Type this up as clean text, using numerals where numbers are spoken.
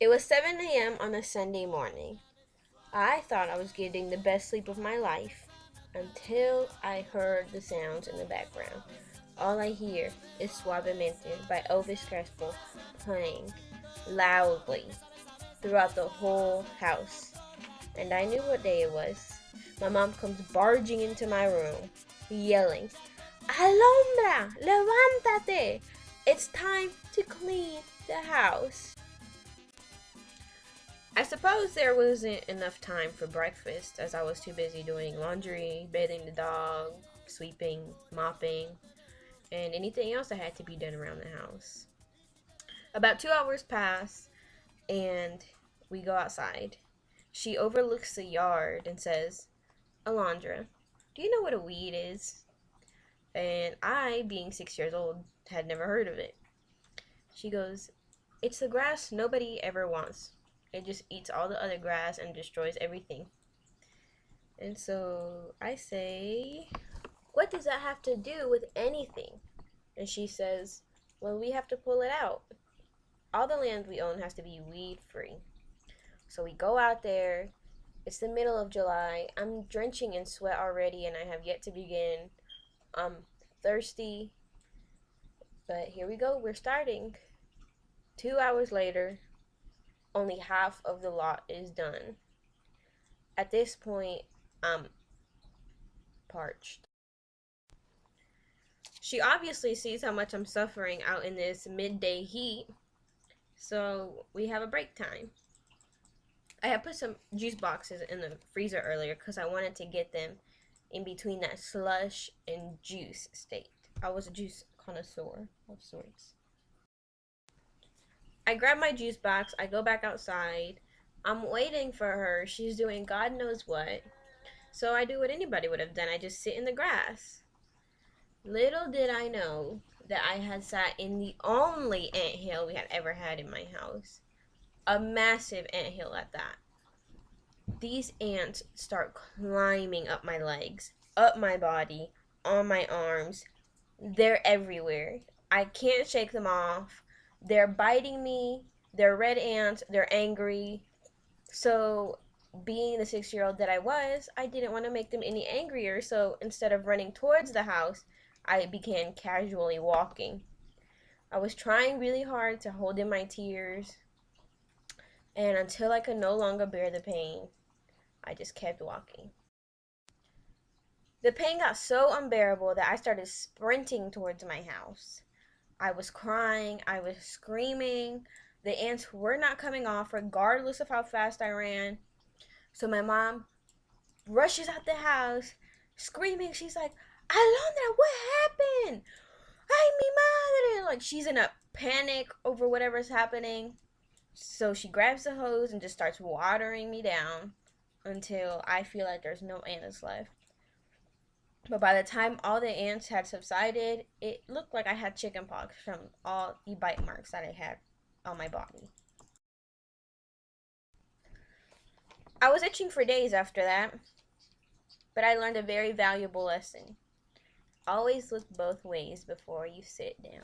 It was 7 a.m. on a Sunday morning. I thought I was getting the best sleep of my life until I heard the sounds in the background. All I hear is Suavemente by Elvis Crespo playing loudly throughout the whole house. And I knew what day it was. My mom comes barging into my room, yelling, Alondra, levántate! It's time to clean the house. I suppose there wasn't enough time for breakfast as I was too busy doing laundry, bathing the dog, sweeping, mopping, and anything else that had to be done around the house. About 2 hours pass, and we go outside. She overlooks the yard and says, Alondra, do you know what a weed is? And I, being 6 years old, had never heard of it. She goes, it's the grass nobody ever wants. It just eats all the other grass and destroys everything. And so I say, what does that have to do with anything? And she says, well, we have to pull it out. All the land we own has to be weed free. So we go out there. It's the middle of July. I'm drenching in sweat already and I have yet to begin. I'm thirsty. But here we go. We're starting. 2 hours later, only half of the lot is done. At this point, I'm parched. She obviously sees how much I'm suffering out in this midday heat, so we have a break time. I had put some juice boxes in the freezer earlier because I wanted to get them in between that slush and juice state. I was a juice connoisseur of sorts. I grab my juice box, I go back outside. I'm waiting for her. She's doing God knows what. So I do what anybody would have done. I just sit in the grass. Little did I know that I had sat in the only anthill we had ever had in my house. A massive anthill at that. These ants start climbing up my legs, up my body, on my arms. They're everywhere. I can't shake them off. They're biting me. They're red ants. They're angry. So, being the 6-year-old that I was, I didn't want to make them any angrier. So, instead of running towards the house, I began casually walking. I was trying really hard to hold in my tears. And until I could no longer bear the pain, I just kept walking. The pain got so unbearable that I started sprinting towards my house. I was crying, I was screaming. The ants were not coming off regardless of how fast I ran. So my mom rushes out the house screaming. She's like, Alondra, what happened? Ay, mi madre! Like she's in a panic over whatever's happening. So she grabs the hose and just starts watering me down until I feel like there's no ants left. But by the time all the ants had subsided, it looked like I had chickenpox from all the bite marks that I had on my body. I was itching for days after that, but I learned a very valuable lesson. Always look both ways before you sit down.